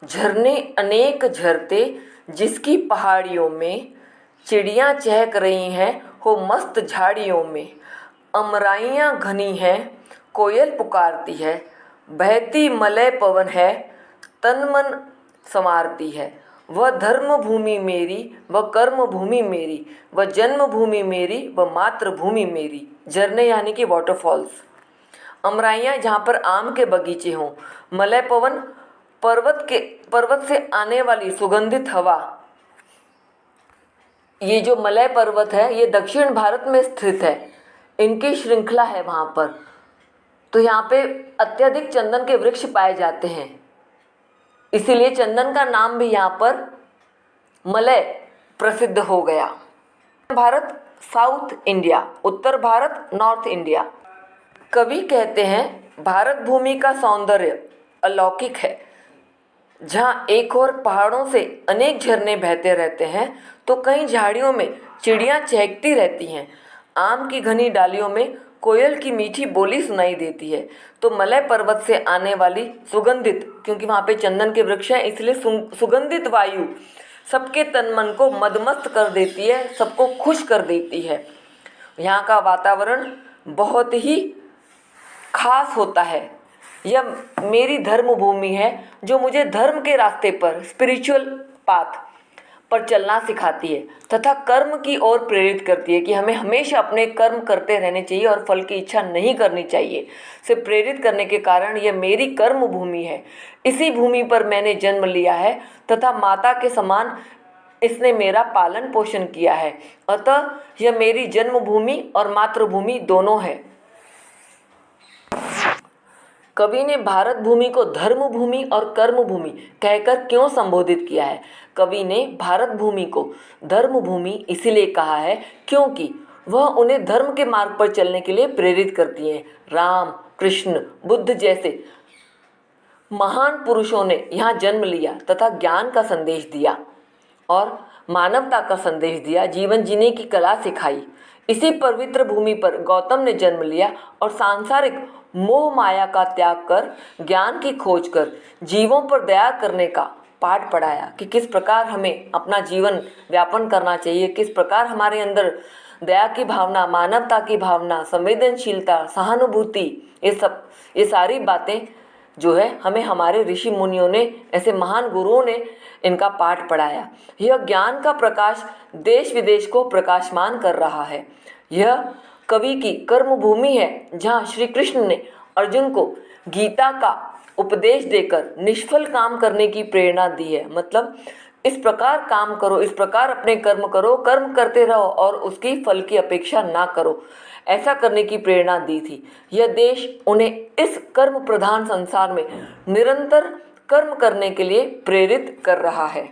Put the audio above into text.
झरने अनेक झरते जिसकी पहाड़ियों में, चिड़ियाँ चहक रही हैं हो मस्त झाड़ियों में। अमराइयाँ घनी हैं, कोयल पुकारती है, बहती मलय पवन है, तन मन संवारती है। वह धर्म भूमि मेरी, वह कर्म भूमि मेरी, वह जन्म भूमि मेरी, वह मातृभूमि मेरी। झरने यानी कि वाटरफॉल्स। अमराइयाँ जहाँ पर आम के बगीचे हों। मलय पवन पर्वत से आने वाली सुगंधित हवा। ये जो मलय पर्वत है ये दक्षिण भारत में स्थित है, इनकी श्रृंखला है वहाँ पर। तो यहाँ पे अत्यधिक चंदन के वृक्ष पाए जाते हैं, इसीलिए चंदन का नाम भी यहाँ पर मलय प्रसिद्ध हो गया। भारत साउथ इंडिया, उत्तर भारत नॉर्थ इंडिया। कवि कहते हैं भारत भूमि का सौंदर्य अलौकिक है। जहाँ एक और पहाड़ों से अनेक झरने बहते रहते हैं तो कई झाड़ियों में चिड़ियाँ चहकती रहती हैं। आम की घनी डालियों में कोयल की मीठी बोली सुनाई देती है। तो मलय पर्वत से आने वाली सुगंधित, क्योंकि वहाँ पे चंदन के वृक्ष हैं इसलिए सुगंधित वायु सबके तन मन को मदमस्त कर देती है, सबको खुश कर देती है। यहाँ का वातावरण बहुत ही खास होता है। यह मेरी धर्म भूमि है जो मुझे धर्म के रास्ते पर, स्पिरिचुअल पाथ पर चलना सिखाती है तथा कर्म की ओर प्रेरित करती है कि हमें हमेशा अपने कर्म करते रहने चाहिए और फल की इच्छा नहीं करनी चाहिए। से प्रेरित करने के कारण यह मेरी कर्म भूमि है। इसी भूमि पर मैंने जन्म लिया है तथा माता के समान इसने मेरा पालन पोषण किया है। अतः यह मेरी जन्मभूमि और मातृभूमि दोनों है। कवि ने भारत भूमि को धर्म भूमि और कर्म भूमि कहकर क्यों संबोधित किया है? कवि ने भारत भूमि को धर्म भूमि इसीलिए कहा है क्योंकि वह उन्हें धर्म के मार्ग पर चलने के लिए प्रेरित करती है। राम, कृष्ण, बुद्ध जैसे महान पुरुषों ने यहाँ जन्म लिया तथा ज्ञान का संदेश दिया और मानवता का संदेश दिया, जीवन जीने की कला सिखाई। इसी पवित्र भूमि पर गौतम ने जन्म लिया और सांसारिक मोह माया का त्याग कर, ज्ञान की खोज कर जीवों पर दया करने का पाठ पढ़ाया कि किस प्रकार हमें अपना जीवन व्यापन करना चाहिए, किस प्रकार हमारे अंदर दया की भावना, मानवता की भावना, संवेदनशीलता, सहानुभूति, ये सारी बातें जो है हमें हमारे ऋषि मुनियों ने, ऐसे महान गुरुओं ने इनका पाठ पढ़ाया। यह ज्ञान का प्रकाश देश विदेश को प्रकाशमान कर रहा है। यह कवि की कर्म भूमि है जहाँ श्री कृष्ण ने अर्जुन को गीता का उपदेश देकर निष्फल काम करने की प्रेरणा दी है। मतलब इस प्रकार काम करो, इस प्रकार अपने कर्म करो, कर्म करते रहो और उसकी फल की अपेक्षा ना करो, ऐसा करने की प्रेरणा दी थी। यह देश उन्हें इस कर्म प्रधान संसार में निरंतर कर्म करने के लिए प्रेरित कर रहा है।